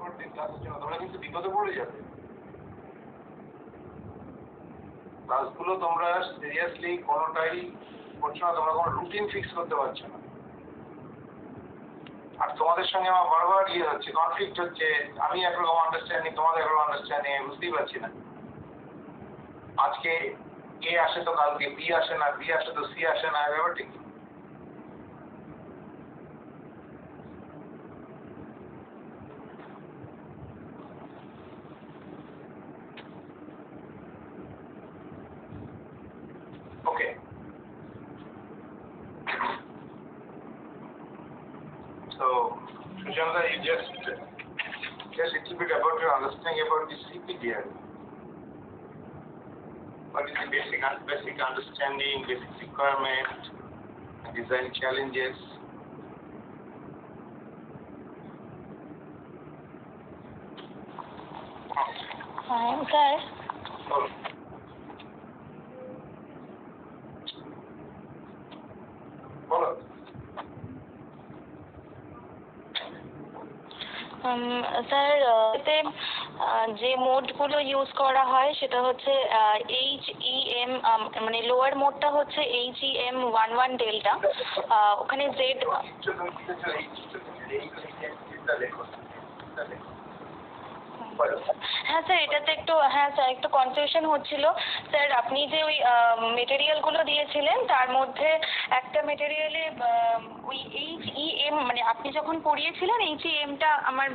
পর দিন ক্লাসের জন্য, তোমরা কিন্তু বিপদে পড়ে যাবে। ক্লাসগুলো তোমরা সিরিয়াসলি কোনোটাই করছো না, তোমরা কোনো রুটিন ফিক্স করতে পারছো না। আর তোমাদের সঙ্গে আমার বারবার হচ্ছে, কনফ্লিক্ট হচ্ছে, আমি একরকম আন্ডারস্ট্যান্ডিং, তোমাদের একরকম আন্ডারস্ট্যান্ডিং, আমি বুঝতেই পারছি না। আজকে এ আসে তো কালকে বি আসে না, বি আসে তো সি আসে না, ব্যাপারটা কি? ওকে, so Sushanta, you just a little bit about your understanding about the CPDR. What is the basic understanding, basic requirement, design challenges? Sir. Oh. Follow. Sir, এতে যে মোডগুলো ইউজ করা হয় সেটা হচ্ছে HEM, মানে লোয়ার মোডটা হচ্ছে HEM 11 ডেল্টা, ওখানে Z. হ্যাঁ স্যার, এটাতে একটু, হ্যাঁ স্যার একটু কনফিউশন হচ্ছিল। স্যার আপনি যে ওই মেটেরিয়ালগুলো দিয়েছিলেন তার মধ্যে একটা মেটেরিয়ালে ওই HEM, মানে আপনি যখন পড়িয়েছিলেন HEMটা আমার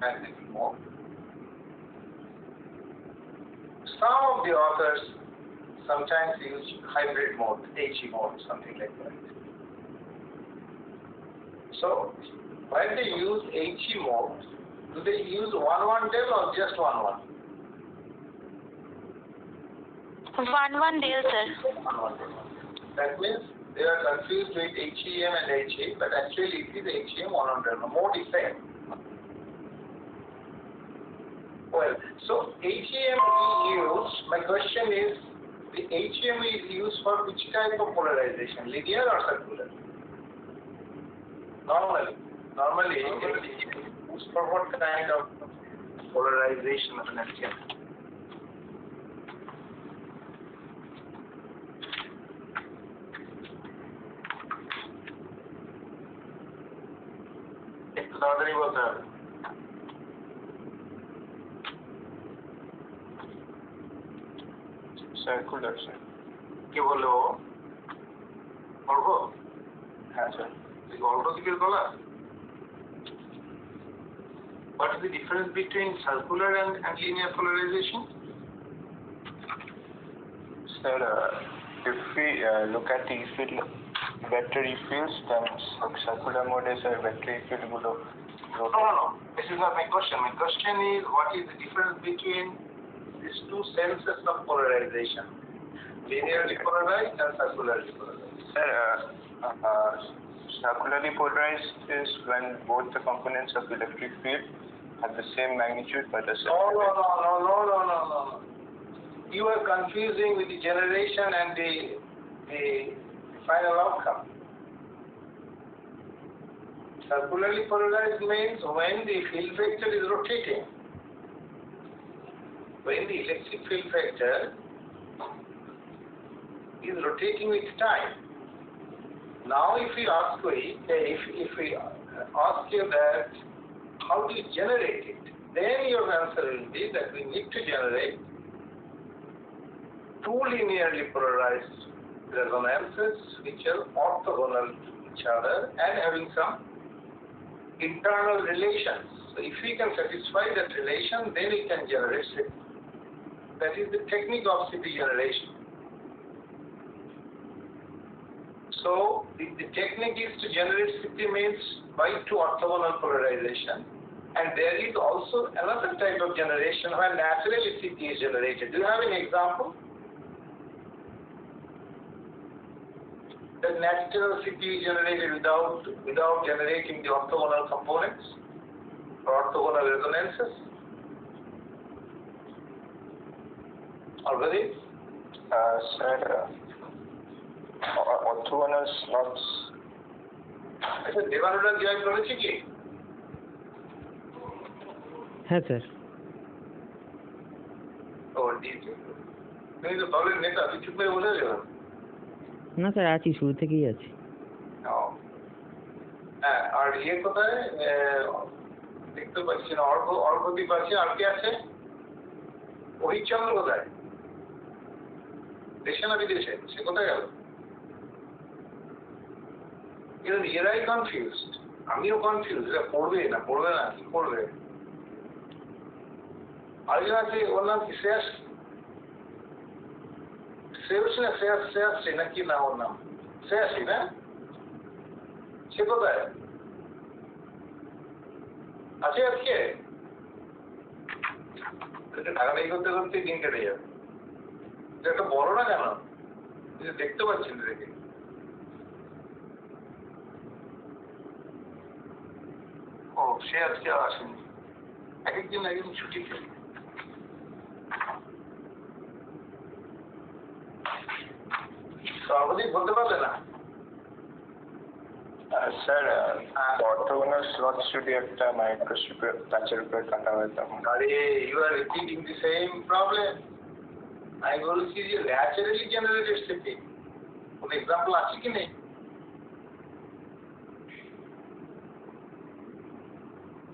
magnetic mode. Some of the authors sometimes use hybrid mode, HE mode, something like that. So, when they use HE mode, do they use 1-1 del or just 1-1? 1-1 del, sir. 1-1 del. That means they are confused with HEM and HE, but actually it is HEM 1-1 del. The mode is same. Well, so HEM we use, my question is, the HEM is used for which type of polarization, linear or circular? Normally used for what kind of polarization of an LTM? একটু তাড়াতাড়ি বলতে হবে। Circular sir. কি বললো অর্ঘ? হ্যাঁ sir. অর্ঘ দিকের গলা? What is the difference between circular and linear polarization? Sir, if we look at the field battery fields, then circular mode is a battery field গুলো No. This is not my question. My question is, what is the difference between these two senses of polarization? Linearly polarized and circularly polarized. Sir, circularly polarized is when both the components of the electric field have the same magnitude but the No. You are confusing with the generation and the final outcome. Circularly polarized means when the field vector is rotating. When the electric field vector is rotating with time. Now if we ask you that how do you generate it, then your answer will be that we need to generate two linearly polarized resonances which are orthogonal to each other and having some internal relations. So if we can satisfy that relation, then we can generate CP. That is the technique of CP generation. So the technique is to generate CP means by two orthogonal polarization, and there is also another type of generation where naturally CP is generated. Do you have an example? That natural CP is generated without generating the orthogonal components or orthogonal resonances? Already? Sir, orthogonal slots. আচ্ছা দেবানুরা জয় করেছে কি? হ্যাঁ sir. ও দিয়েছে। তুমি তো দলের নেতা, তুই চুপ করে বসে আছো? না স্যার, আছি, শুরু থেকেই আছি। হ্যাঁ, আর কোথায় দেখতে পাচ্ছি না। অর্ঘদীপ আছে, আর কে আছে? অহিচন্দ্র কোথায়? দেশে না বিদেশে? সে কোথায় গেল? এরাই কনফিউজড, আমিও কনফিউজ। এরা পড়বে না কি করবে? আরেকজন আছে, ওর নাম কি? শ্রেয়াশ্রী নাকি না ওর নাম? শ্রেয়াশ্রী না? সে কোথায় আছে? আজকে টাকাটাই করতে করতে দিন কেটে যাবে। একটা বড় না কেন? দেখতে পাচ্ছি না দেখে। ও, সে আজকে আর আসেনি। এক একদিন ছুটি খেলি। সর্বাধিক বলতে পারবে না? স্যার, orthogonal slots যদি একটা মাইক্রোস্ট্রিপের প্যাচের উপরে কাটা হয় তখন। আরে, you are repeating the same problem. আমি বলছি যে ন্যাচারালি জেনারেটেড সিপি কোন এক্সাম্পল আছে কি নেই?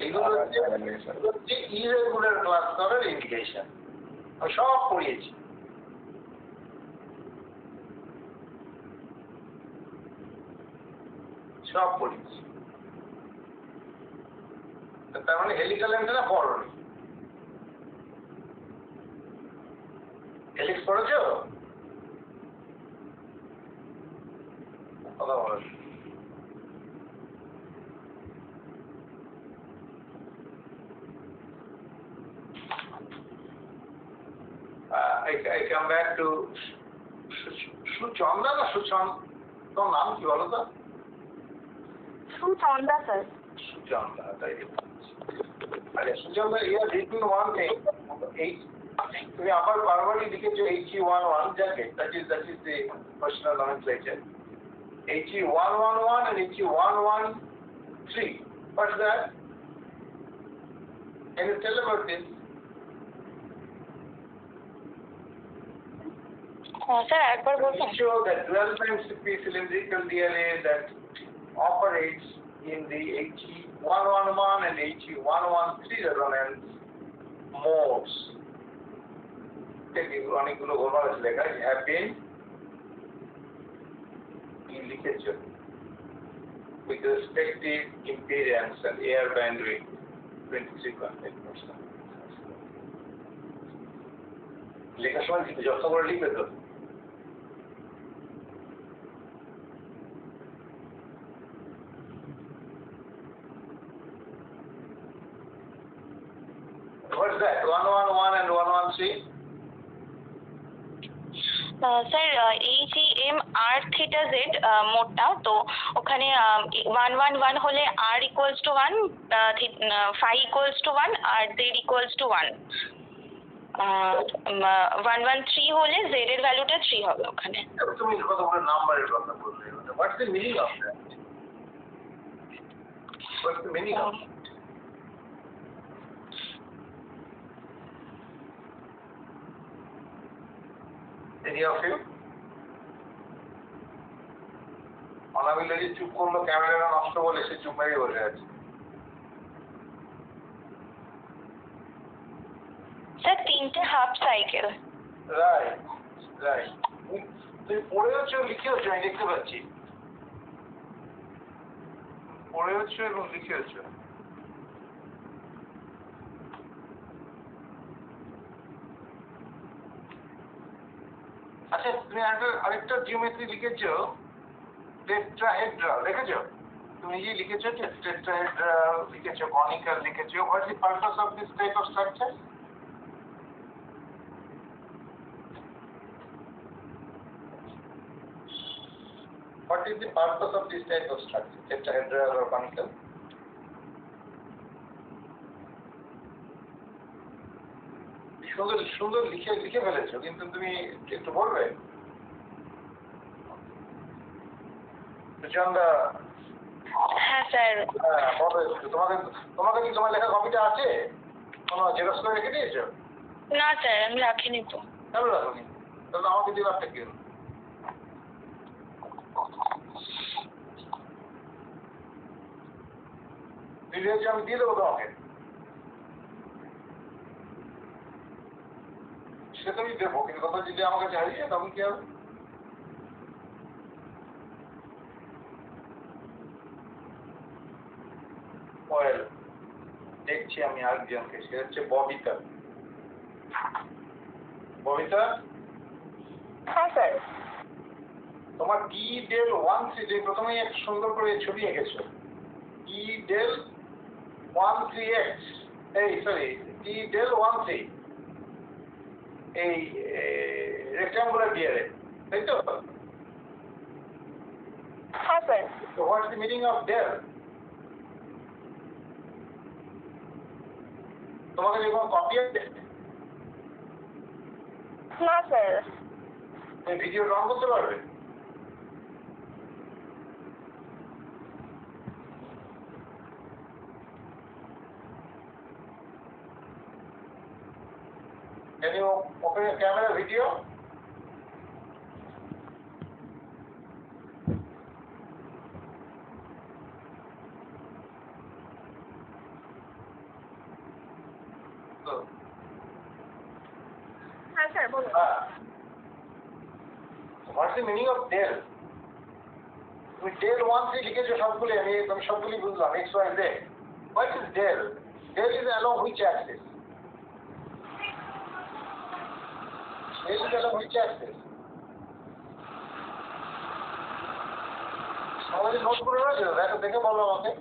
এগুলো হচ্ছে ইরেগুলার ক্লাস করার ইন্ডিকেশন। আমি সব পড়িয়েছি। তার মানে হেলিক্যাল অ্যান্টেনা পড়োনি। হেলিক্স পড়েছো? কথা বলো। I come back to Suchanda না সুচন্দ, তোর নাম কি বলো তো? সুচন্দা স্যার। সুচন্দা, তাই আরে Suchanda, you are written one thing. তুমি আবার বারবারই লিখেছো HE11, যাকে that is the personal nomenclature. HE111 and HE113. What's that? Can you tell about this? Sir একবার বলবেন? Show that dual band CP cylindrical DNA that operates in the HE111 and HE113 resonance modes. অনেকগুলো গোলমাল আছে লেখা, have been লিখেছ with respective impedance and air bandwidth 23.8%. লেখার সময় যত করে লিখবে তো What's that? 111 and 113? Sir HEM R theta Z মোডটা, তো ওখানে 111 হলে R equals to 1, phi equals to 1 আর Z ইকুয়ালস টু 1। 113 হলে Z এর ভ্যালুটা 3 হবে ওখানে। তুমি কতগুলো নাম্বারের কথা বললে, what's the meaning of that? What's the meaning of? Any of you? অনামিলা যে চুপ করলো, ক্যামেরাটা নষ্ট বলে সে চুপ মেরে বসে আছে। স্যার 3টে হাফ সাইকেল। রাইট রাইট, তুমি পড়েওছো লিখেওছো, আমি দেখতে পাচ্ছি পড়েওছো এবং লিখেওছো। আচ্ছা, তুমি আরেকটা জিওমেট্রি লিখেছো, টেট্রাহেড্রাল, দেখেছো? তুমি নিজেই লিখেছো যে টেট্রাহেড্রাল লিখেছো, কনিক্যাল লিখেছো। What is the purpose of this type of structure? What is the purpose of this type of structure, tetrahedral or conical? সুন্দর সুন্দর লিখে ফেলেছো, কিন্তু তুমি একটু বলবে? সুচন্দা। হ্যাঁ স্যার। হ্যাঁ বলো একটু। তোমাকে কি তোমার লেখা কপিটা আছে? কোনো জেরক্স করে রেখে দিয়েছো? না স্যার, আমি রাখিনি তো। কেন রাখোনি? তাহলে আমাকে দিয়ে রাখতে কি হলো? দিয়েছি, আমি দিয়ে দেবো তোমাকে। সে তো আমি দেবো, কিন্তু কথা যদি আমার কাছে হারিয়ে তখন কি হবে? দেখছি আমি আরেকজনকে, সে হচ্ছে ববিতা। ববিতা। হ্যাঁ স্যার। তোমার টি ডেল 13 যে প্রথমেই এক সুন্দর করে ছবি এঁকেছো, টি ডেল 13x, এই সরি টি ডেল 13, এই রেক্টাঙ্গুলার ডিয়ারে, তাই তো? হ্যাঁ sir. So what's the meaning of del? তোমাকে যে কোনো কপি আছে? না স্যার। তুমি ভিডিও অন করতে পারবে? Can you open your camera video? হ্যাঁ স্যার বলুন। What's the meaning of del? তুমি del 13 লিখেছো সবগুলি, আমি সবগুলি বুঝলাম, x y z. What is del? Del is along which axis? Del is along which axis? আমাদের নোট করে রয়েছে, দেখে বলো আমাকে।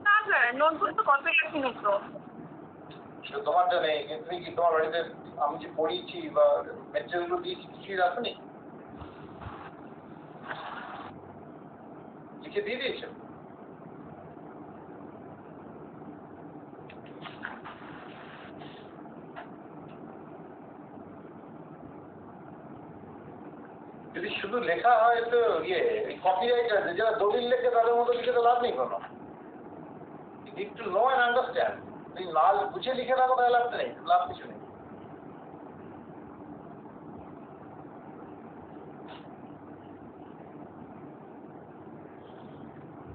না স্যার, নোটবুক তো কপি রাখিনি তো। সে তোমারটা নেই, কিন্তু তুমি কি তোমার বাড়িতে আমি যে পড়িয়েছি বা ম্যাটেরিয়ালগুলো দিয়েছি কিছুই রাখনি? লিখে দিয়ে দিয়েছো? যদি শুধু লেখা হয় তো কপিরাইটার যারা দলিল লেখে তাদের মতো লিখে তো লাভ নেই কোনো। You need to know and understand. তুমি লাল বুঝে লিখে থাকো তাহলে লাভ নেই, লাভ কিছু নেই।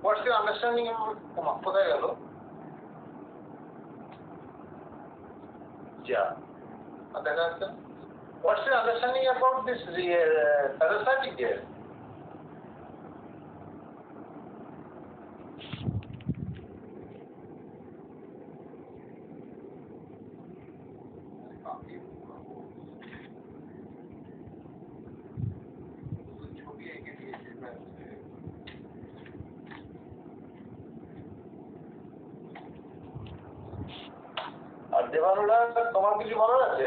What's your understanding of কোথায় গেল? যা দেখা যাচ্ছে। What's your understanding about this parasitic there? আর দেবা অনুরাগ, তোমার কিছু বলার আছে?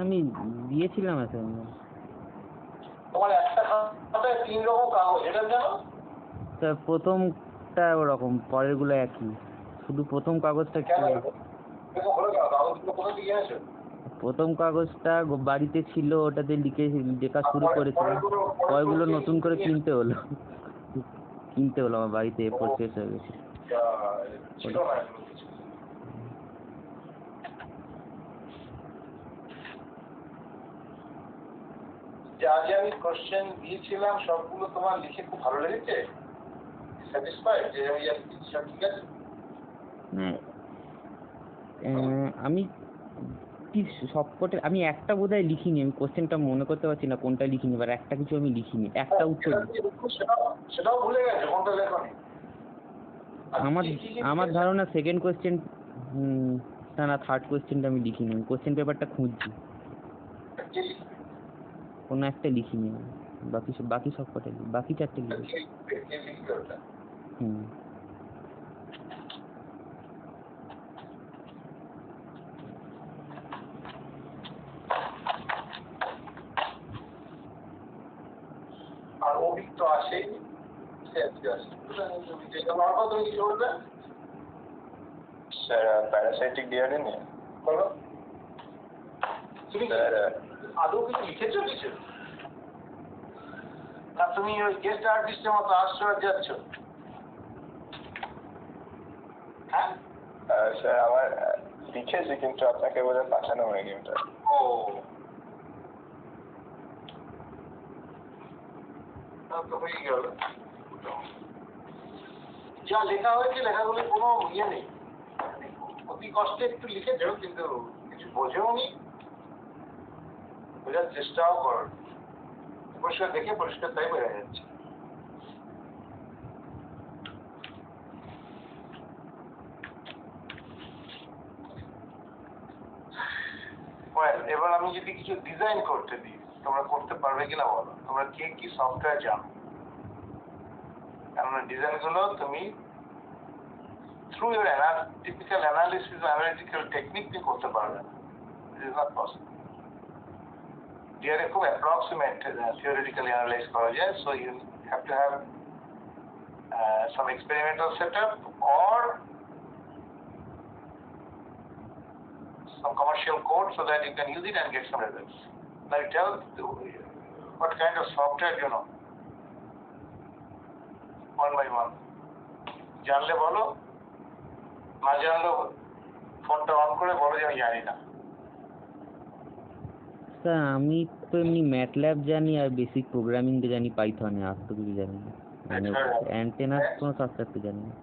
আমি দিয়েছিলাম এখন। তোমার একটা খাতায় 3 রকম কাগজ, এটা জানো? তা প্রথমটা ওরকম, পরেরগুলো একই, শুধু প্রথম কাগজটা কেন কি এরকম হলো কেন? কাগজগুলো কোথা থেকে এনেছো? প্রথম কাগজটা বাড়িতে ছিল, ওটাতে লেখা শুরু করেছিলাম। পরেরগুলো নতুন করে কিনতে হলো আমার বাড়িতে এরপর শেষ হয়ে গেছে। ছিল না এগুলো কিছু। যা যে আমি কোশ্চেন দিয়েছিলাম সবগুলো তোমার লিখে খুব ভালো লেগেছে? স্যাটিসফাইড যে আমি যা লিখেছি সব ঠিক আছে? মানে আমি কি সবকটা, আমি একটা বোধহয় লিখিনি, আমি কোশ্চেনটা মনে করতে পারছি না কোনটা লিখিনি, এবার একটা কিছু আমি লিখিনি, একটা উত্তর। সেটাও ভুলে গেছো কোনটা লেখনি? আমার ধারণা সেকেন্ড কোশ্চেন, না থার্ড কোশ্চেনটা আমি লিখিনি, আমি কোশ্চেন পেপারটা খুঁজছি, কোনো একটা লিখিনি আমি। বাকি সব কটা বাকি 4টে লিখেছি। হুম। আর অভিক তো আসেই, তুমি কিছু বলবে? স্যার প্যারাসাইটিক ডিআরএ নিয়ে বলো। তুমি স্যার আদৌ কিছু লিখেছো কিছু? না তুমি ওই গেস্ট আর্টিস্টের মতো আসছো আর যাচ্ছ? হ্যাঁ? স্যার আমার লিখেছি, কিন্তু আপনাকে বোধহয় পাঠানো হয়নি ওটা। ও তো হয়ে গেল। যা লেখা হয়েছে লেখাগুলোর কোনো ইয়ে নেই, অতি কষ্টে একটু লিখেছো কিন্তু কিছু বোঝেও নি, বোঝার চেষ্টাও করো। পরিষ্কার দেখে পরিষ্কার তাই বোঝা যাচ্ছে। এবার আমি যদি কিছু ডিজাইন করতে দিই, তোমরা করতে পারবে কিনা বলো? তোমরা কে কি সফটওয়্যার জানো? কেননা ডিজাইন গুলো তুমি through your typical analysis analytical technique দিয়ে করতে পারবে না। It is not possible. DRA খুব অ্যাপ্রক্সিমেট থিওরিটিক্যালি অ্যানালাইজ করা যায়, so you have to have some experimental setup or some commercial code so that you can use it and get some results. Now you tell what kind of software you know, one by one. জানলে বলো, না জানলেও ফোনটা on করে বলো যে আমি জানি না। স্যার আমি তো এমনি ম্যাটল্যাব জানি আর বেসিক প্রোগ্রামিং জানি, পাইথনে, আর তো কিছু জানি না, মানে অ্যান্টেনার কোনো সফটওয়্যার তো জানি না।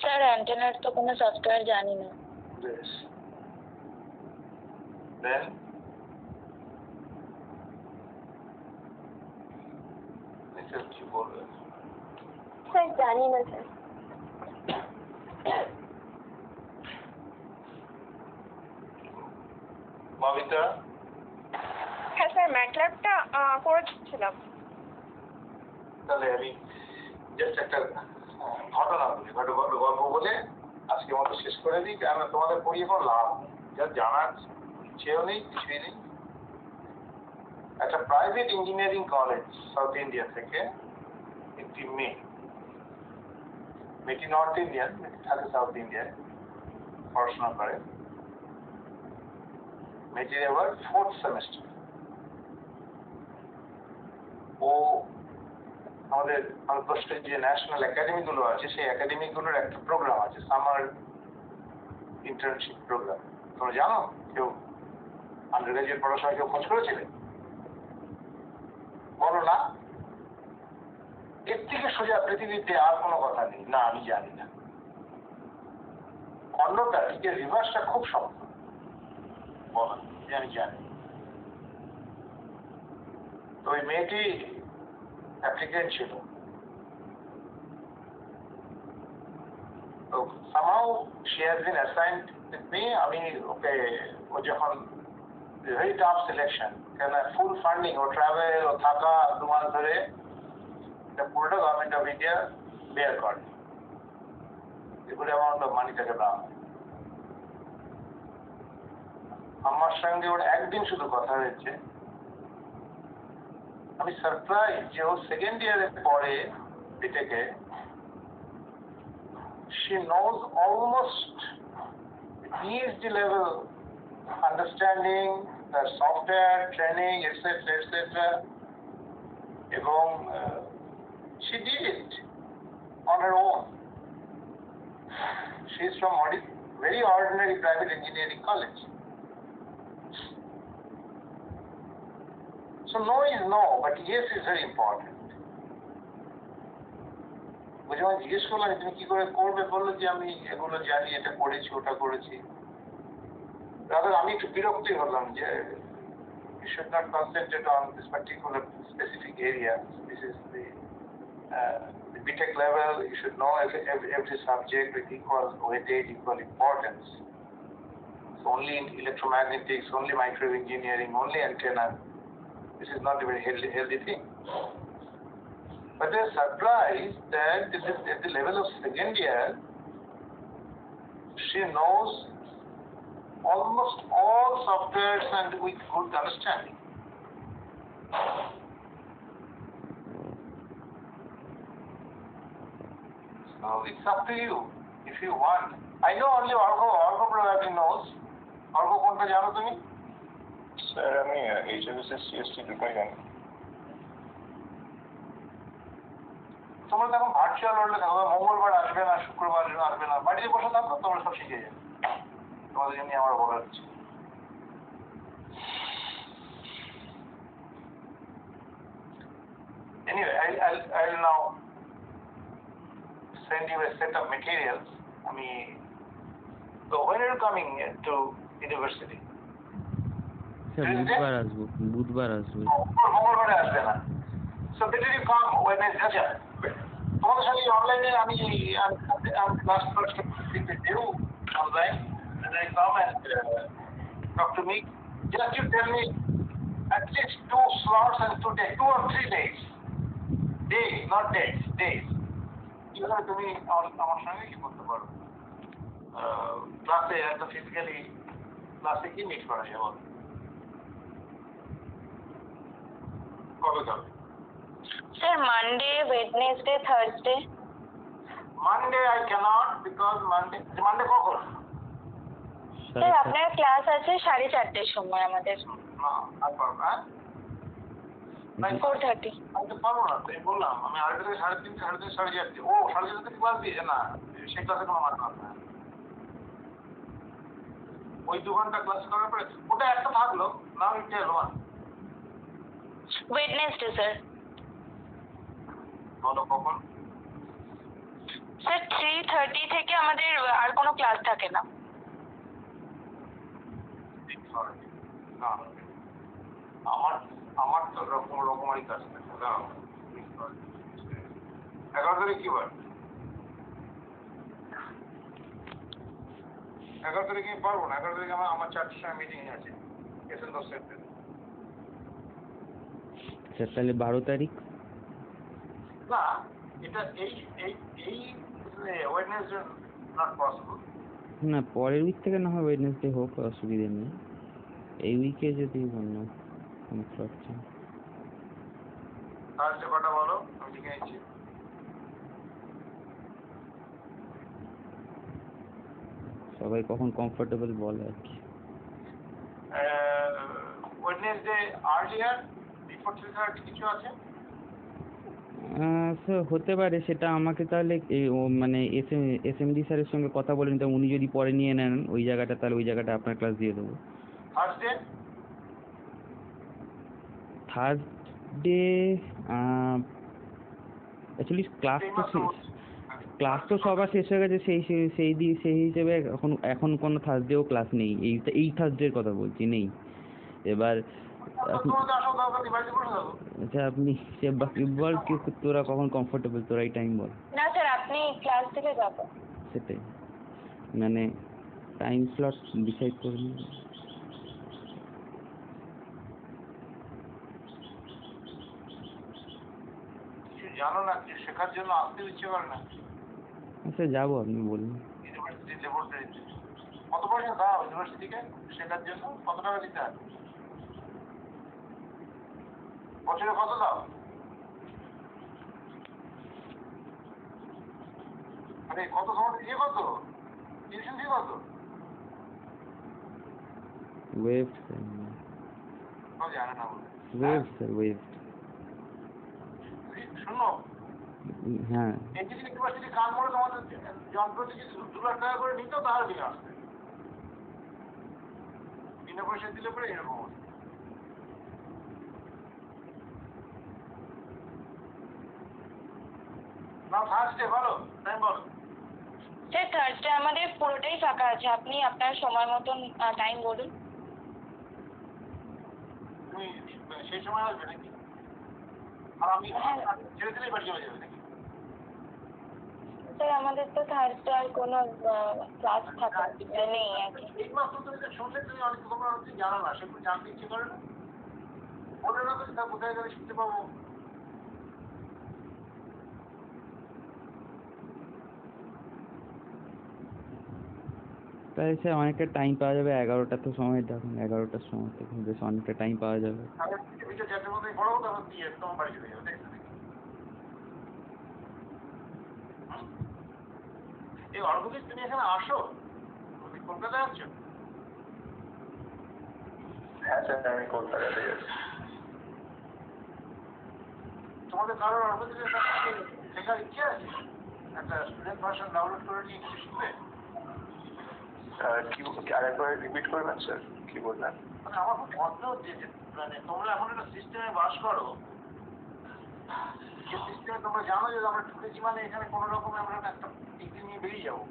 স্যার অ্যান্টেনার তো কোনো সফটওয়্যার জানি না। বেশ, দেন কি বলবে? স্যার জানি না স্যার। মমিতা? হ্যাঁ স্যার ম্যাটল্যাবটা করেছিলাম। তাহলে আমি জাস্ট একটা ঘটনা বলি, গল্প বলে আজকে মতো শেষ করে দিই, কারণ তোমাদের পড়িয়ে কোনো লাভ নেই, যা জানার ইচ্ছেও নেই, কিছুই নেই। একটা private engineering college south India থেকে একটি মেয়েটি নর্থ ইন্ডিয়ান, মেয়েটি থাকে সাউথ ইন্ডিয়ায়, পড়াশোনা করে। মেয়েটির এবার 4th সেমেস্টার। ও আমাদের ভারতবর্ষের যে ন্যাশনাল একাডেমি গুলো আছে, সেই একাডেমি গুলোর একটা প্রোগ্রাম আছে, সামার ইন্টার্নশিপ প্রোগ্রাম। তোমরা জানো? কেউ আন্ডার গ্রাজুয়েট পড়াশোনা কেউ খোঁজ করেছিলে? বলো না। এর থেকে সোজা পৃথিবীতে আর কোনো কথা নেই। না আমি জানি না। অন্যটা যে রিভার্সটা খুব শক্ত, বলা যে আমি জানি। তো ওই মেয়েটি অ্যাপ্লিকেন্ট ছিল, তো somehow she has been assigned with me. আমি ওকে, ও যখন ভেরি টাফ সিলেকশন, কেন ফুল ফান্ডিং, ও ট্রাভেল, ও থাকা 2 মাস ধরে পুরোটা গভর্নমেন্ট অফ ইন্ডিয়া বেয়ার করে। a good amount of money তাকে দেওয়া হয়। আমার সঙ্গে ওর একদিন শুধু কথা হয়েছে, আমি সারপ্রাইজ যে ও সেকেন্ড ইয়ারে পড়ে বিটেকে, she knows almost PhD level understanding the software training etc এবং she did it on her own. She is from very ordinary private engineering college. So no is no, but yes is very important. বুঝে আমি জিজ্ঞেস করলাম তুমি কি করে করবে, বললো যে আমি এগুলো জানি, এটা করেছি ওটা করেছি। তাহলে আমি একটু বিরক্তই হলাম যে you should not concentrate on this particular specific area. This is the BTech level. You should know every subject with equal weightage, equal importance. So only in electromagnetics, only microwave engineering, only antenna. This is not a very healthy thing. But they're surprised that this is at the level of second year, she knows almost all softwares and with good understanding. So it's up to you if you want. I know only Orgo probably knows. Orgo কোনটা জানো তুমি? Sir আমি HFSS CST দুটোই জানি। তোমরা তখন virtual ওয়ার্ল্ডে থাকো, মঙ্গলবার আসবে না, শুক্রবার আসবে না, বাড়িতে বসে থাকো, তোমরা সব শিখে যাবে। তোমাদের জন্য আমার বলার আছে। Anyway, I'll now send you a set of materials. So when are you coming to university? Sir বুধবার আসবো। মঙ্গলবারে আসবে না। So better you come when it's আচ্ছা তোমাদের সঙ্গে অনলাইনে আমি class first do online and I come and talk to me. Just you tell me at least 2 slots and 2 days, 2 or 3 days. Days, not days, days. কিভাবে তুমি আমার সঙ্গে কি করতে পারো? ক্লাসে এত ফিজিক্যালি ক্লাসে কি মিট করা যায় বল? কবে যাবে? Sir Monday, Wednesday, Thursday. Monday I cannot because Monday কখন? স্যার আপনার ক্লাস আছে 4:30 সময় আমাদের। না আর পারবো না। 4:30। আমি তো পারবো না, তাই বললাম আমি আড়াইটা থেকে 3:30, 3:30, 4:30। ও 4:30 থেকে ক্লাস দিয়েছে না, সেই ক্লাসে কোনো মাথা না। ওই 2 ঘন্টা ক্লাস করার পরে ওটা একটা থাকলো, নাও ইটে হলো। Wednesday sir. বলো কখন? স্যার 3:30 থেকে আমাদের আর কোনো ক্লাস থাকে না। না আমার তো রকমারি কাজ থাকে না। 11 তারিখ কি বার? 11 তারিখে পারবো না। 11 তারিখে আমার 4টার সময় মিটিং আছে এসএন 10 সেন্টারে। স্যার তাহলে 12 তারিখ? না এটা এই ওয়েডনেসডে নট পসিবল। না পরের উইক থেকে না হয় ওয়েডনেসডে হোক, অসুবিধা নেই। এই উইকে যদি অন্য কোনো স্লট চান। থার্সডে কটা বলো, আমি লিখে নিচ্ছি। সবাই কখন কমফোর্টেবল বলে আর কি। ওয়েডনেসডে আর্লিয়ার বিফোর 3:30 কিছু আছে? স্যার হতে পারে, সেটা আমাকে তাহলে মানে এসএমডি স্যারের সঙ্গে কথা বলে নিতে, উনি যদি পরে নিয়ে নেন ওই জায়গাটা, তাহলে ওই জায়গাটা আপনার ক্লাস দিয়ে দেবো। থার্সডে অ্যাকচুয়ালি ক্লাস তো সবার শেষ হয়ে গেছে, সেই হিসেবে এখন কোনো থার্সডেও ক্লাস নেই। এই থার্সডের কথা বলছি, নেই। এবার আচ্ছা আপনি বল তোরা কখন কমফোর্টেবল, তোরাই টাইম বল। না স্যার আপনি ক্লাস থেকে যাবো। সেটাই মানে টাইম স্লট ডিসাইড করে নিন। কিছু জানো না, কিছু শেখার জন্য আসতে ইচ্ছে করে না? আচ্ছা যাবো, আপনি বলুন। ইউনিভার্সিটি ল্যাবরেটরিতে কত পয়সা দাও ইউনিভার্সিটিকে শেখার জন্য? কত টাকা দিতে হয়? বছরে কত দাও? আরে কত তোমাদের ইয়ে কত? টিউশন ফি কত? ওয়েভ কেউ জানে না বলে। Wave sir, wave. শুনো, হ্যাঁ এনজিটি ইউনিভার্সিটি কান মোড়ে তোমাদের যন্ত্র থেকে 2 লাখ টাকা করে নিত, তাহলে বিনা আসতে বিনা পয়সা দিলে পরে এরকম হতো। না থার্সডে বলো, টাইম বলো। স্যার থার্সডে আমাদের পুরোটাই ফাঁকা আছে, আপনি আপনার সময় মতন টাইম বলুন। তুমি সেই সময় আসবে নাকি? আর আমি হ্যাঁ। ছেড়ে দিলেই বাড়ি চলে যাবে নাকি? স্যার আমাদের তো থার্সডে আর কোনো ক্লাস থাকা নেই আর কি। এই মাত্র তুমি তো শুনলে, তুমি অনেক তোমরা অনেক জানো না, সেগুলো জানতে ইচ্ছে করে না। বলে না তো তা কোথায় গেলে শিখতে পাবো। তাই স্যার অনেকটা টাইম পাওয়া যাবে, 11টা তো সময়, দেখুন 11টার সময় থেকে বেশ অনেকটা টাইম পাওয়া যাবে। তাহলে বিকেল 4টের মধ্যে পড়াবো, তারপর দিয়ে তোমার বাড়ি চলে যাবে, দেখতে দেখি। এই অর্ঘদিন তুমি এখানে আসো? তুমি কলকাতায় আছো? হ্যাঁ স্যার, আমি কলকাতাতে যাচ্ছি। তোমাদের কারোর অর্ঘদিনের সাথে শেখার ইচ্ছে আছে? একটা স্টুডেন্ট ভার্সন ডাউনলোড করে নিয়ে কিছু শিখবে? কি আরেকবার রিপিট করবেন স্যার, কি বললেন? মানে আমার খুব ভদ্র হচ্ছে যে, মানে তোমরা এখন একটা সিস্টেমে বাস করো, যে সিস্টেমে তোমরা জানো যে আমরা ঢুকেছি মানে এখানে কোনো রকমে আমরা একটা ডিগ্রি নিয়ে বেরিয়ে যাবো।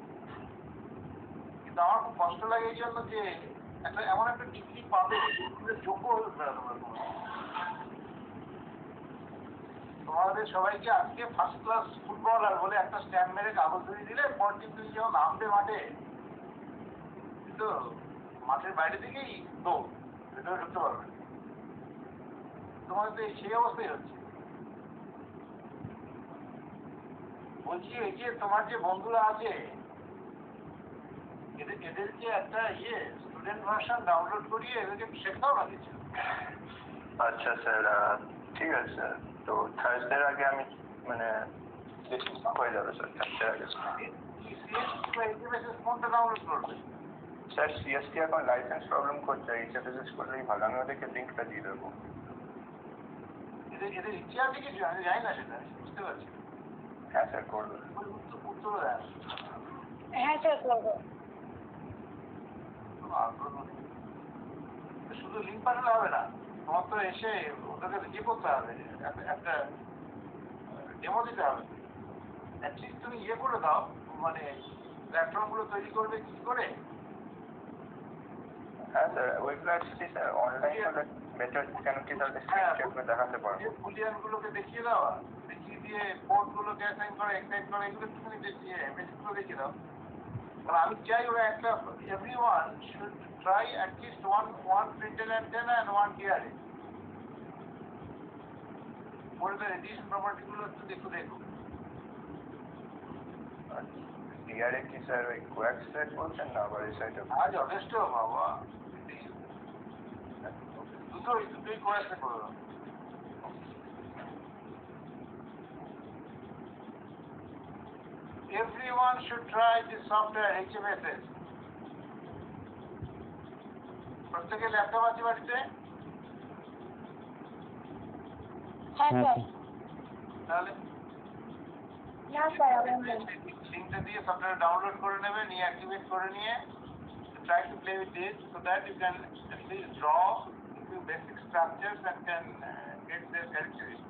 কিন্তু আমার খুব কষ্ট লাগে এই জন্য যে একটা এমন একটা ডিগ্রি পাবে যোগ্য হয়ে উঠবে না তোমরা কোনো। তোমাদের সবাইকে আজকে ফার্স্ট ক্লাস ফুটবলার বলে একটা স্ট্যাম্প মেরে কাগজ ধরিয়ে দিলে, পরের দিন তুমি যখন নামবে মাঠে, কিন্তু মাঠের বাইরে থেকেই দৌড়, ভেতরে ঢুকতে পারবে না। তোমাদের তো সেই অবস্থাই হচ্ছে। বলছি এই যে তোমার যে বন্ধুরা আছে, এদেরকে একটা স্টুডেন্ট ভার্সন ডাউনলোড করিয়ে এদেরকে শেখাও না কিছু। আচ্ছা স্যার, ঠিক আছে স্যার। তো থার্সডের আগে আমি মানে হয়ে যাবে স্যার, থার্সডের আগে। কোনটা ডাউনলোড করবে? স্যার সিএসটি এখন লাইসেন্স প্রবলেম করছে, এইচএফএসএস করলেই ভালো। আমি ওদেরকে লিঙ্কটা দিয়ে দেবো। এদের ইচ্ছে আছে কিছু, আমি জানি না সেটা, আমি বুঝতে পারছি। হ্যাঁ স্যার, করবেন। উত্তর দেয় না। হ্যাঁ স্যার করবো। শুধু লিঙ্ক পাঠালে হবে না, তোমার তো এসে ওদেরকে ইয়ে করতে হবে, একটা ডেমো দিতে হবে। অ্যাটলিস্ট তুমি ইয়ে করে দাও, মানে প্ল্যাটফর্মগুলো তৈরি করবে কি করে। হ্যাঁ স্যার, ওইগুলো অ্যাকচুয়ালি স্যার অনলাইন হলে বেটার, কেন কি তাহলে স্ক্রিন দেখাতে পারবো। বুলিয়ানগুলোকে দেখিয়ে দাও, দেখিয়ে দিয়ে পোর্টগুলোকে অ্যাসাইন করা, এক্সাইন করা, এগুলো তুমি দেখিয়ে মেসেজগুলো দেখিয়ে দাও। মানে আমি চাই ওরা একটা everyone should try at least one printed antenna and one DRA. ওদের রেডিয়েশন প্রপার্টিগুলো একটু দেখো। ডিআরএ কি স্যার ওই কোয়াক্স সেট বলছেন না, আবার এই সাইডে? আজ যথেষ্ট বাবা, দুটোই করে আসতে করে দাও। Everyone should try this software HMSS. প্রত্যেকের ল্যাপটপ আছে বাড়িতে? হ্যাঁ হ্যাঁ স্যার। তাহলে না স্যার আমার নেই। লিঙ্কটা দিয়ে সফটওয়্যার ডাউনলোড করে নেবে, নিয়ে অ্যাক্টিভেট করে নিয়ে try to play with this so that you can at least draw a few basic structures and can get their characteristics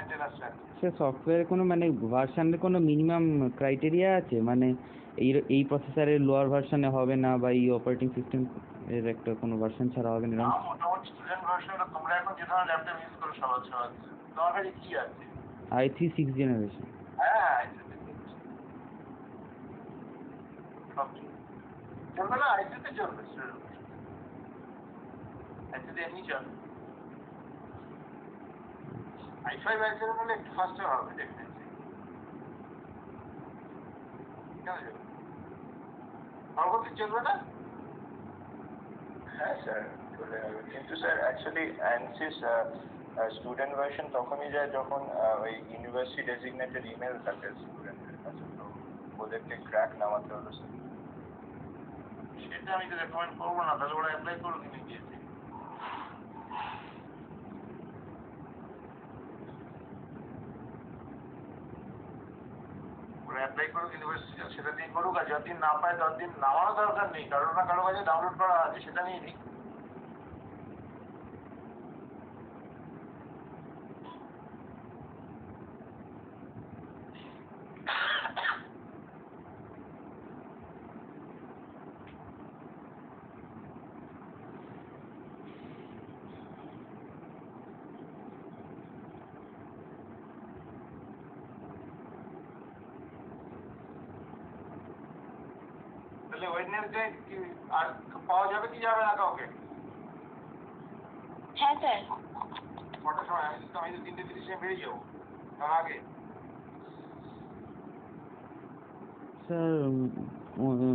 antenna structure. সে সফটওয়্যারে কোনো মানে ভার্সানের কোনো মিনিমাম ক্রাইটেরিয়া আছে, মানে এই প্রসেসরের লোয়ার ভার্সানে হবে না, বা এই অপারেটিং সিস্টেম এর একটা কোনো ভার্সান ছাড়া হবে না? মোটামুটি স্টুডেন্ট ভার্সনটা তোমরা এখন যে ধরনের ল্যাপটপ ইউজ করো সহজ তোমার কাছে কি আছে? i3 6th generation. হ্যাঁ চলবে না, আইসিতে চলবে, আইসিতে এমনি চলবে। i5 i7 হলে একটু ফাস্টার হবে ডেফিনেটলি। কেন যাবে? পরবর্তী চলবে না? হ্যাঁ স্যার চলে যাবে, কিন্তু স্যার অ্যাকচুয়ালি অ্যানসিস স্টুডেন্ট ভার্সন তখনই যায় যখন ওই ইউনিভার্সিটি ডেজিগনেটেড ইমেল থাকে স্টুডেন্টের কাছে, তো ওদেরকে ক্র্যাক নামাতে হলো স্যার। সেটা আমি তো রেকমেন্ড করবো না, তাহলে ওরা অ্যাপ্লাই করুক ইমিডিয়েটলি। ওরা অ্যাপ্লাই করুক ইউনিভার্সিটি, সেটা দিয়ে করুক, আর যতদিন না পায় ততদিন নামানো দরকার নেই, কারোর না কারো কাছে ডাউনলোড করা আছে, সেটা নিয়ে নিক। তাহলে ওয়েডনেসডে আর পাওয়া যাবে কি যাবে না কাউকে? হ্যাঁ স্যার। কটার সময়? আমি তো 3:30 বেরিয়ে যাবো, তার আগে। স্যার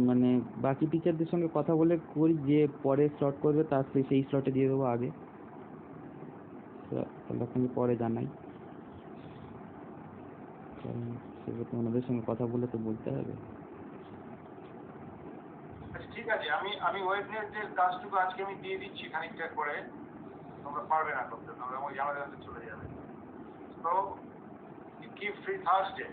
মানে বাকি টিচারদের সঙ্গে কথা বলে করি, যে পরে স্লট করবে তার সেই স্লটে দিয়ে দেবো আগে। স্যার তাহলে আপনাকে পরে জানাই, কারণ সেক্ষেত্রে ওনাদের সঙ্গে কথা বলে তো বলতে হবে। আচ্ছা ঠিক আছে, আমি ওয়েডনেসডে কাজটুকু আজকে আমি দিয়ে দিচ্ছি খানিকটা করে, তোমরা পারবে না করতে, তোমরা ওই জানাতে চলে যাবে। তো keep free Thursday.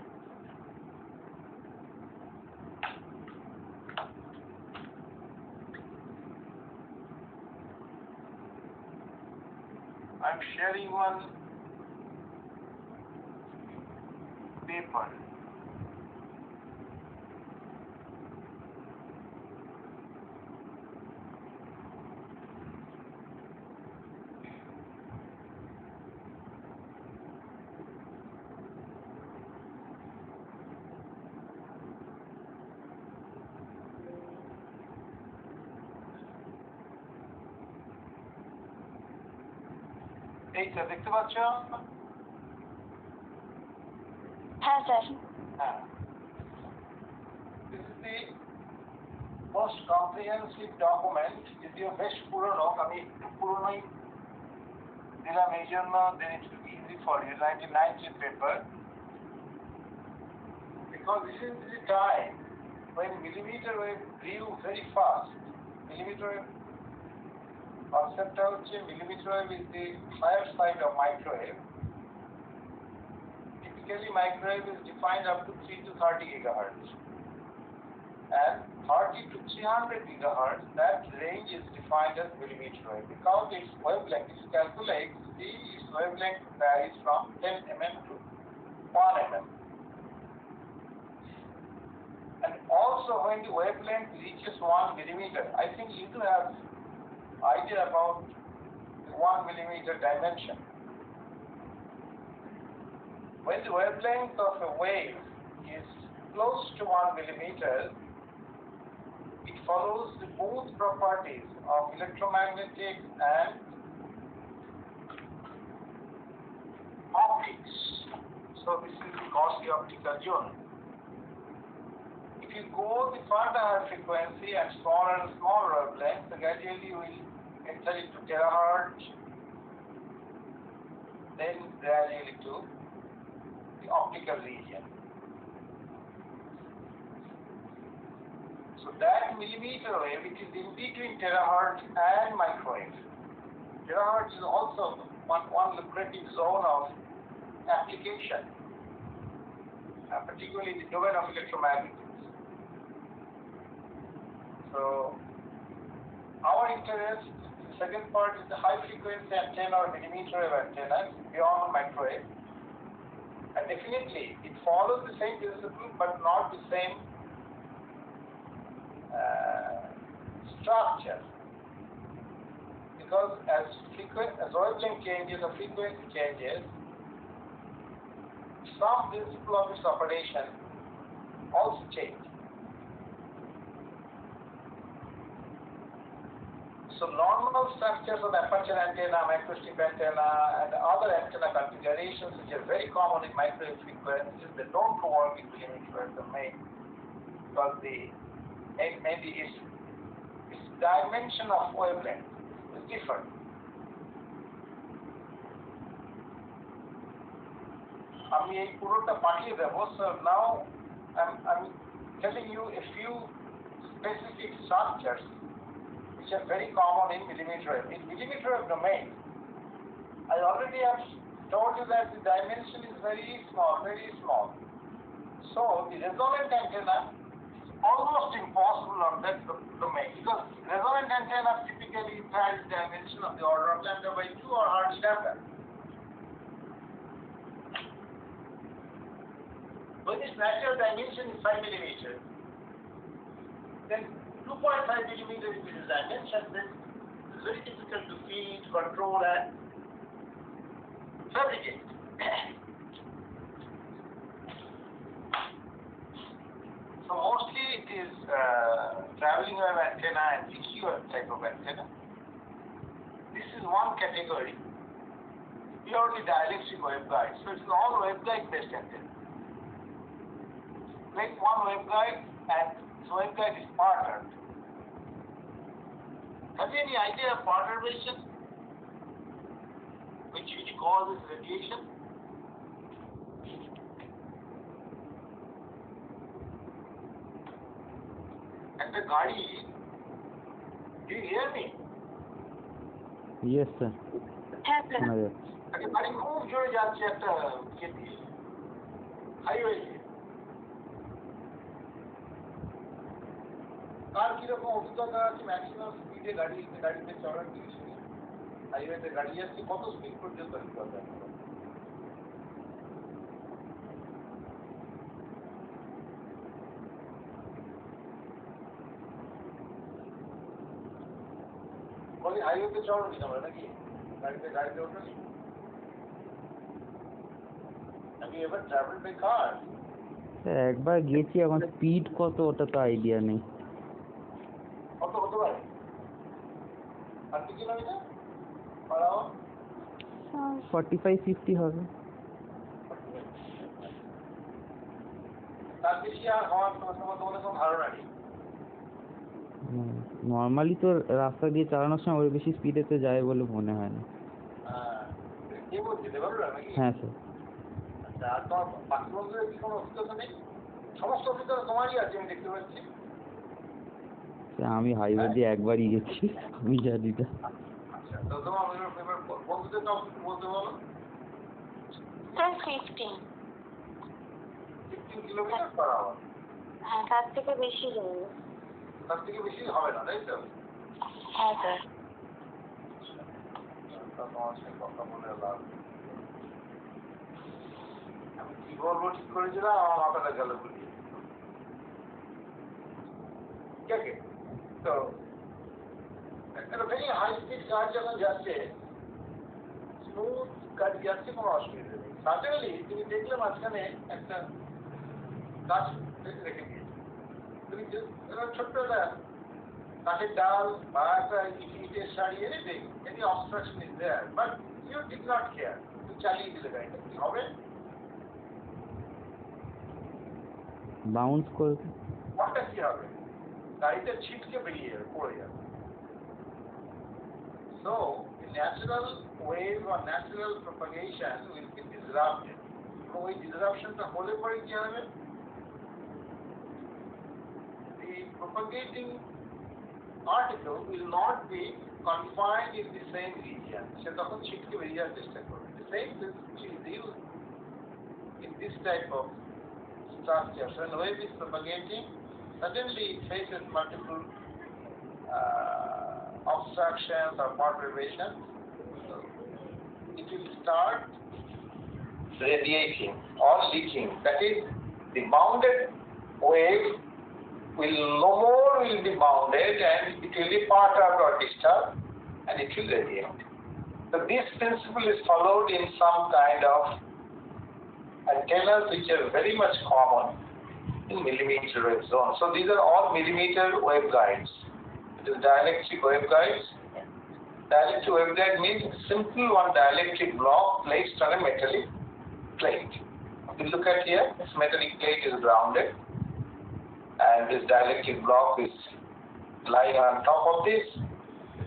I'm sharing one paper. এই স্যার দেখতে পাচ্ছ? হ্যাঁ স্যার। হ্যাঁ, this is the most comprehensive document. যদিও বেশ পুরনো, আমি একটু পুরনোই দিলাম এই জন্য, then it will be easy for you. 1990 paper, because this is the time when millimeter wave grew very fast. Millimeter wave concept হচ্ছে millimeter wave is the higher side of microwave. Typically microwave is defined up to 3 to 30 gigahertz, and 30 to 300 gigahertz, that range is defined as millimeter wave, because its wavelength is calculated, its wavelength varies from 10 mm to 1 mm. And also when the wavelength reaches 1 millimeter, I think you do have idea about the 1 millimeter dimension. When the wavelength of a wave is close to 1 millimeter, it follows the both properties of electromagnetic and optics. So this is the Gaussian optical zone. If you go the further higher frequency and smaller wavelengths, gradually you will enter into terahertz, then gradually to the optical region. So that millimeter wave, it is in between terahertz and microwave. Terahertz is also one lucrative zone of application, particularly in the domain of electromagnetics. So our interest, the second part, is the high frequency antenna or millimeter wave antenna beyond microwave. And definitely it follows the same principle but not the same structure, because as wavelength changes or frequency changes, some principle of its operation also change. So normal structures of aperture antenna, microstrip antenna, and other antenna configurations which are very common in microwave frequencies, they don't work in millimeter wave domain. because maybe its dimension of wavelength is different. আমি এই পুরোটা পাঠিয়ে দেবো. So now I'm telling you a few specific structures which are very common in millimeter wave domain. I already have told you that the dimension is very small. So the resonant antenna is almost impossible on that domain, because resonant antenna typically carries dimension of the order of lambda by 2 or hardly lambda. When its natural dimension is 5 millimeter, then 2.5 millimeter is its dimension, then it's very difficult to feed, control, and fabricate. So mostly it is traveling wave antenna and PQF type of antenna. This is one category, purely dielectric waveguide. So it's all waveguide based antenna. Like one waveguide, and this waveguide is perturbed. Have you any idea of perturbation, which causes radiation? একটা গাড়ি, do you hear me? Yes, sir. হ্যাঁ sir. শোনা যাচ্ছে। একটা গাড়ি খুব জোরে যাচ্ছে একটা ইয়ে দিয়ে, হাইওয়ে দিয়ে। তার কিরকম অভিজ্ঞতা আছে ম্যাক্সিমাম স্পিডে গাড়িতে চড়ার জিনিস? হাইওয়েতে গাড়ি যাচ্ছে কত স্পিড পর্যন্ত অভিজ্ঞতা? বলি হাইওয়েতে চড়নি তোমরা নাকি? গাড়িতে ওঠনি? Have you ever traveled by car? Sir একবার গেছি, এখন স্পিড কত ওটা তো আইডিয়া নেই। কত হতে পারে? 30 কিলোমিটার পার আওয়ার? 45-50 হবে। তার বেশি আর হওয়ার তোমাদের কোনো ধারণা নেই? নর্মালি তো রাস্তা দিয়ে চালানোর সময় ওই বেশি স্পিডেতে যায় বলে মনে হয় না। কে বলছে, দেবারুরা নাকি? হ্যাঁ স্যার। আচ্ছা, আর তোমার বাকি বন্ধুদের কি কোনো অভিজ্ঞতা নেই? সমস্ত অভিজ্ঞতা তোমারই আছে আমি দেখতে পাচ্ছি। আমি হাইওয়ে দিয়ে একবারই গেছি, আমি জানি না। আচ্ছা, তো তোমার এবার বন্ধুদের নাম বলতে বলো। Sir 15 kilometre per hour. হ্যাঁ, তার থেকে বেশি যাবে। তার থেকে বেশি হবে না, তাই তো? হ্যাঁ স্যার। তোমার সাথে কথা বলে লাভ নেই। আমি কি বলবো ঠিক করেছিলাম, আমার মাথাটা গেল বুঝিয়ে। ঠিক আছে, তো একটা ভেরি হাই স্পিড কার যখন যাচ্ছে, স্মুথ গাড়ি যাচ্ছে, কোনো অসুবিধা নেই। সাডেনলি তুমি দেখলে মাঝখানে একটা গাছ রেখে দিয়েছে, তুমি ছোট্ট একটা কাঠের ডাল বা একটা ইটের সারি anything, any obstruction is there, but you did not care, তুমি চালিয়ে দিলে গাড়িটা, কি হবে? বাউন্স করবে। ওটা কি হবে? গাড়িটা ছিটকে বেরিয়ে যাবে, পড়ে যাবে। So the natural wave or natural propagation will be disrupted. So ওই disruptionটা হলে পরে কি হবে? The propagating particle will not be confined in the same region. সে তখন ছিটকে বেরিয়ে যাওয়ার চেষ্টা করবে। The same principle is used in this type of structure. So when wave is propagating, suddenly it faces multiple obstructions or perturbations. So it will start radiating or leaking. That is, the bounded wave will no more will be bounded, and it will be perturbed or disturbed, and it will radiate. So this principle is followed in some kind of antennas which are very much common in millimeter wave zone. So these are all millimeter waveguides. It is dielectric waveguides. Dielectric waveguide means simple one dielectric block placed on a metallic plate. If you look at here, this metallic plate is grounded. and this dielectric block is lying on top of this.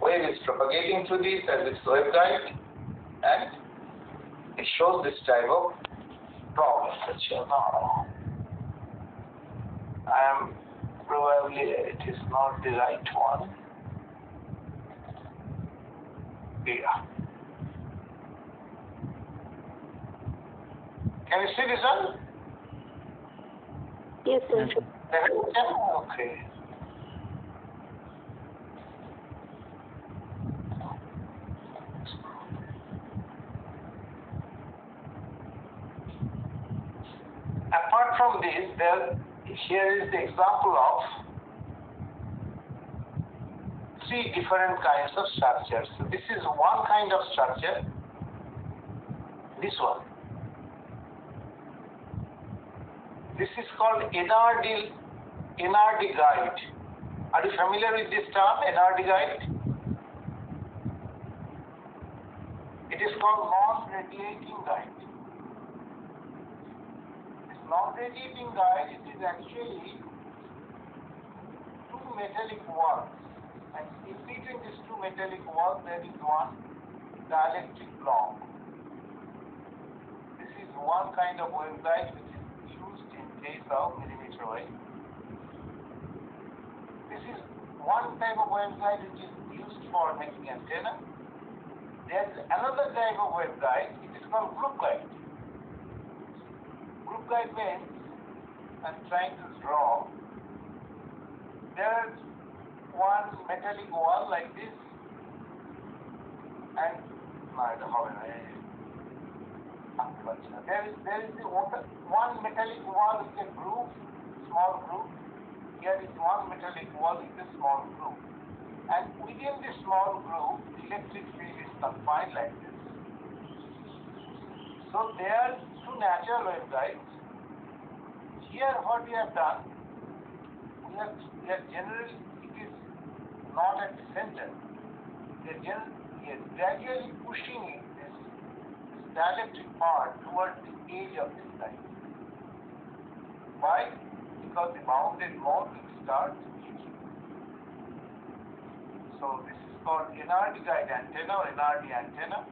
Wave is propagating through this as its waveguide, and it shows this type of problem. Now, probably it is not the right one. Yeah. Can you see this one? Yes, sir. Okay. Apart from this, here is the example of three different kinds of structures. So this is one kind of structure. This one. This is called NRD guide. Are you familiar with this term, NRD guide? It is called non-radiating guide. This non-radiating guide, it is actually two metallic walls, and in between these two metallic walls there is one dielectric block. This is one kind of waveguide which is used in case of millimeter wave. This is one type of waveguide which is used for making antenna. There is another type of waveguide, it is called group guide. Group guide means, I'm trying to draw, there is one metallic wall like this, and there is the one metallic wall with a groove, small groove. Here is one metallic wall with a small groove. And within this small groove, the electric field is confined like this. So there are two natural waveguides. Here what we have done, we are generally, it is not at the center. We are gradually pushing it, this dielectric part towards the edge of this line. Why? Because the bounded mode will start leaking. So this is called NRD guide antenna or NRD antenna.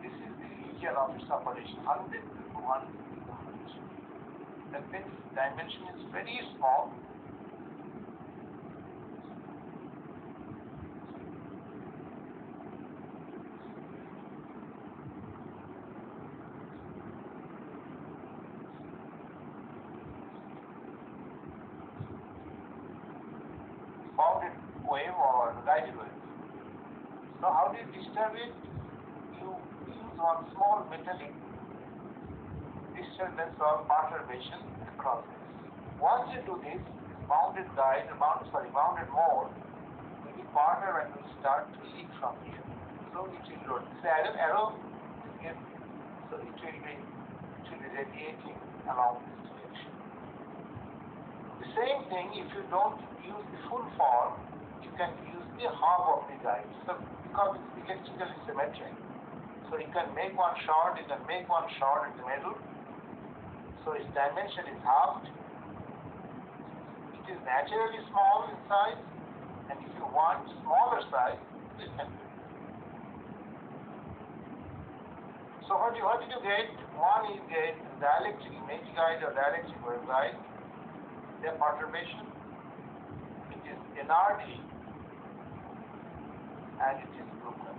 This is the region of its operation, 100 to 250 kHz. That means dimension is very small. Bounded wave or guided wave. So how do you disturb it? You use one small metallic disturbance or perturbation across this. Once you do this, bounded mode will be partner and will start to leak from here. So it will roll. Say arrow here. So it will be radiating along this direction. The same thing, if you don't use the full form, you can use the half of the guide. So because it's electrically symmetric, so you can make one short, you can make one short in the middle. So its dimension is halved. It is naturally small in size, and if you want smaller size, you can do it. So what did you get? One is get dielectric image guide or dielectric waveguide. Their perturbation. It is NRD and it is group guide.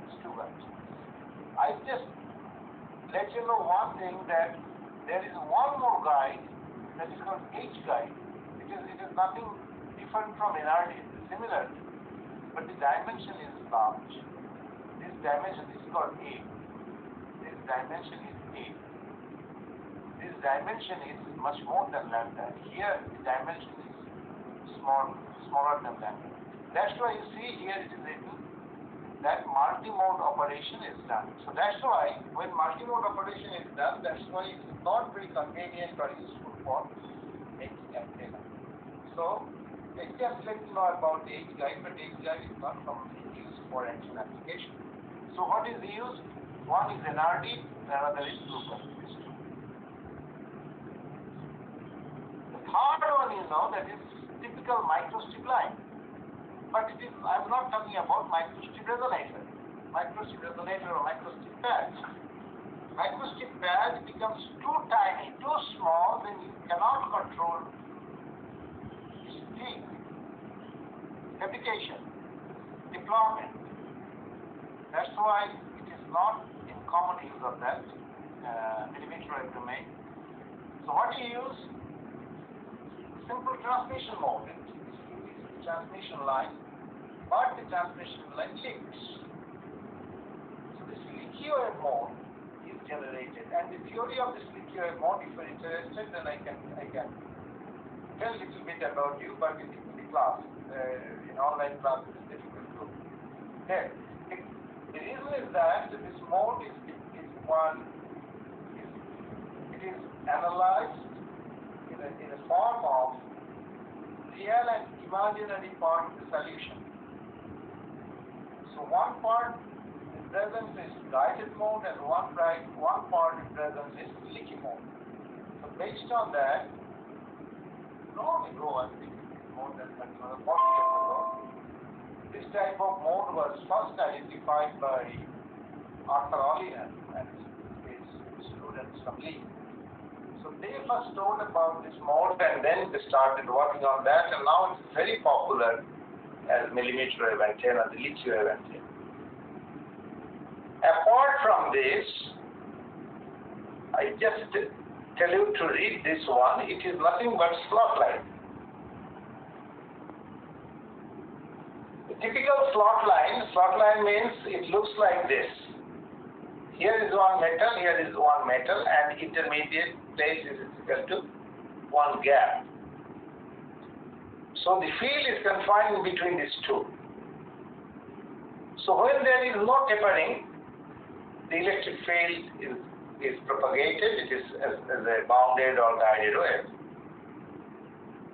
It's two guides. I just let you know one thing, that there is one more guide that is called H guide. It is nothing different from NRD. It is similar, but the dimension is large. This dimension is called A. This dimension is A. This dimension is much more than lambda. Here the dimension is smaller than lambda. That's why you see here it is written that multi-mode operation is done. So that's why when multi-mode operation is done, that's why it is not very convenient or useful for making antenna. So let's just let you know about the H guide, but H guide is not commonly used for antenna application. So what is used? One is NRD, another is group guide. The third one is that is typical microstrip line. But I'm not talking about microstrip resonator. Microstrip resonator or microstrip patch. Microstrip patch becomes too tiny, too small, then you cannot control its peak, fabrication, deployment. That's why it is not in common use of that millimeter wave domain. So what do you use? Simple transmission mode. It is transmission line, but the transmission line leaks. So this leaky wave mode is generated, and the theory of this leaky wave mode, if you're interested, then I can tell a little bit about you, but in the class, in online class, it's difficult to tell. The reason is that this mode is analyzed in a form of real and imaginary part of the solution. So one part in presence is guided mode and one part in presence is leaky mode. So based on that, long ago, I think more than 40 years ago, this type of mode was first identified by Arthur Ollian and his student Samli. So they first told about this mode and then they started working on that, and now it's very popular as millimeter wave antenna, the leaky wave antenna. Apart from this, I just tell you to read this one. It is nothing but slot line. The typical slot line means it looks like this. Here is one metal, here is one metal, and intermediate place is equal to one gap. So the field is confined between these two. So when there is no tapering, the electric field is propagated. It is as a bounded or guided wave.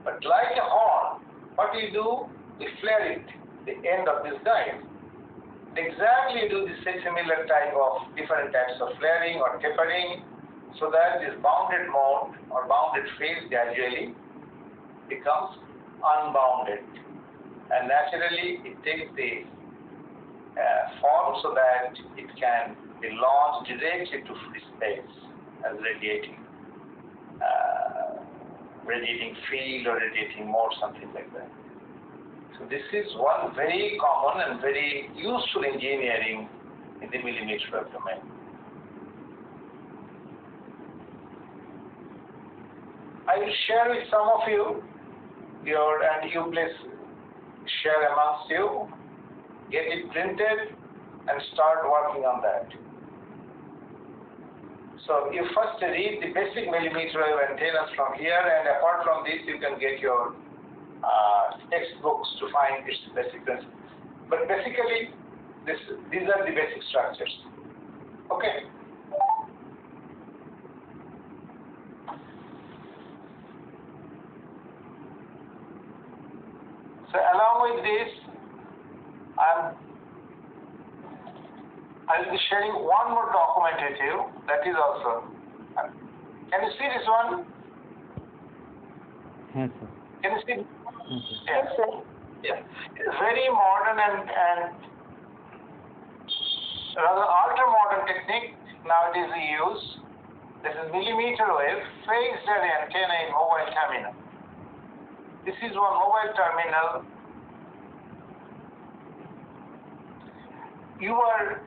But like a horn, what we do, we flare it, the end of this guide. Exactly do the similar type of different types of flaring or tapering, so that this bounded mode or bounded phase gradually becomes unbounded, and naturally it takes the form so that it can be launched directly to free space as radiating field or radiating mode, something like that. So this is one very common and very useful engineering in the millimeter wave domain. I will share with some of you, and you please share amongst you, get it printed and start working on that. So you first read the basic millimeter wave antennas from here, and apart from this you can get your textbooks to find its basic principles. But basically, these are the basic structures. Okay. So along with this, I'll be sharing one more document with you. That is also. Can you see this one? Yes, sir. Can you see? Yes, sir. Yeah. It's very modern and rather ultra modern technique nowadays we use. This is millimeter wave phased array antenna in mobile terminal. This is one mobile terminal. You are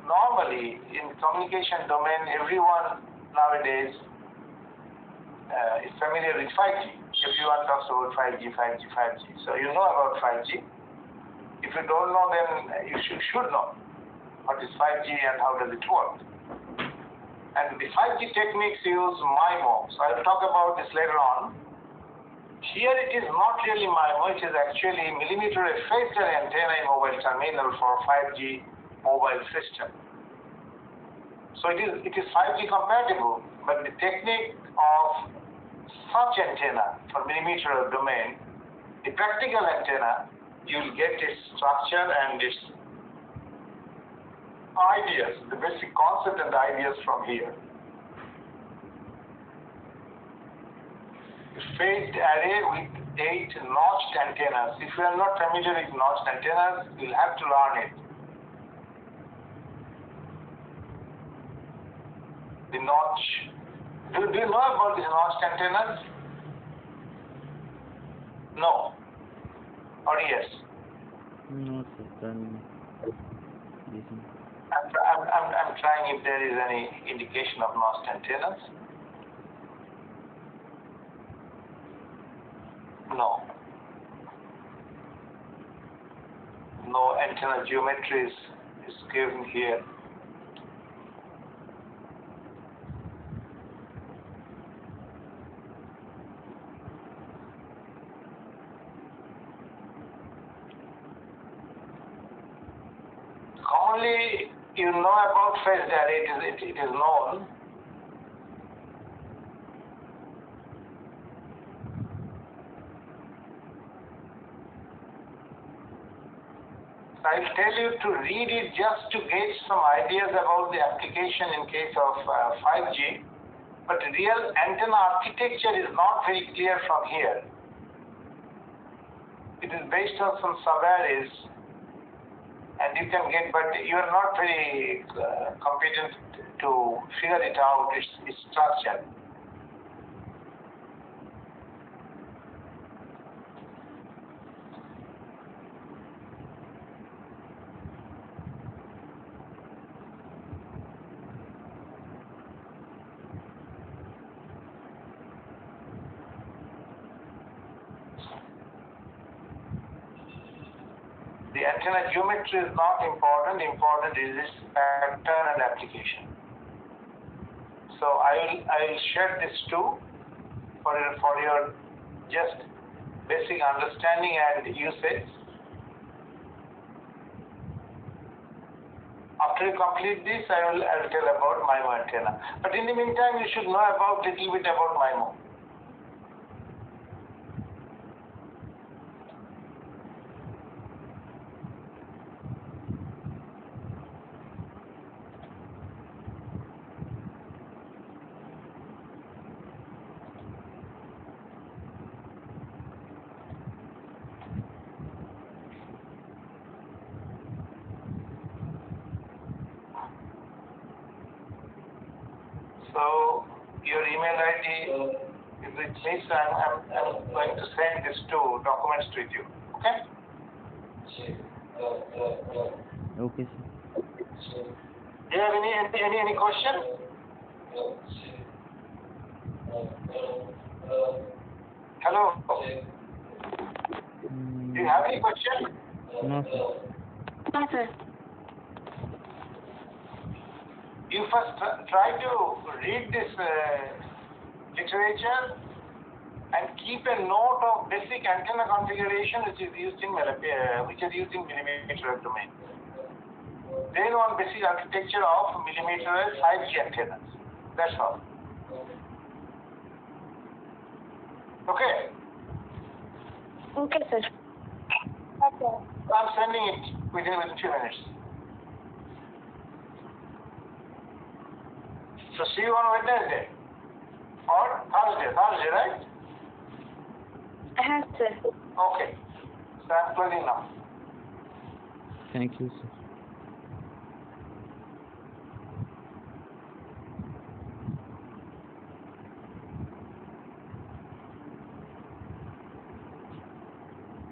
normally in communication domain, everyone nowadays is familiar with 5G. Everyone talks about 5G. So you know about 5G. If you don't know, then you should know what is 5G and how does it work. And the 5G techniques use MIMO. So I'll talk about this later on. Here it is not really MIMO, it is actually millimeter wave phased array antenna in mobile terminal for 5G mobile system. So it is 5G compatible, but the technique of such antenna for millimeter wave domain, the practical antenna, you will get its structure and its ideas, the basic concept and ideas from here. phased array with 8 notched antennas. If you are not familiar with notched antennas, you'll have to learn it. The notch. Do you know about these notched antennas? No. Or yes? No, sir. Listen. I'm trying if there is any indication of notched antennas. No. No antenna geometry is given here. Commonly, you know about phased array, it is known. I'll tell you to read it just to get some ideas about the application in case of 5G, but real antenna architecture is not very clear from here. It is based on some sub-arrays, and you can get, but you are not very competent to figure it out, its structure. The antenna geometry is not important. Important is its pattern and application. So I will share this too for your just basic understanding and usage. After you complete this, I will tell about MIMO antenna. But in the meantime, you should know about little bit about MIMO. So your email ID is with me, so I'm going to send these two documents to you. Okay? Okay, sir. Do you have any question? Hello? Do you have any question? No, sir. No, sir. You first try to read this literature and keep a note of basic antenna configuration which is used in millimeter wave domain. Then one basic architecture of millimeter wave 5G antennas. That's all. Okay. Okay, sir. Okay. I'm sending it within 2 minutes. So see you on Wednesday or Thursday, right? Yes, sir. Okay. So I'm closing now. Thank you, sir.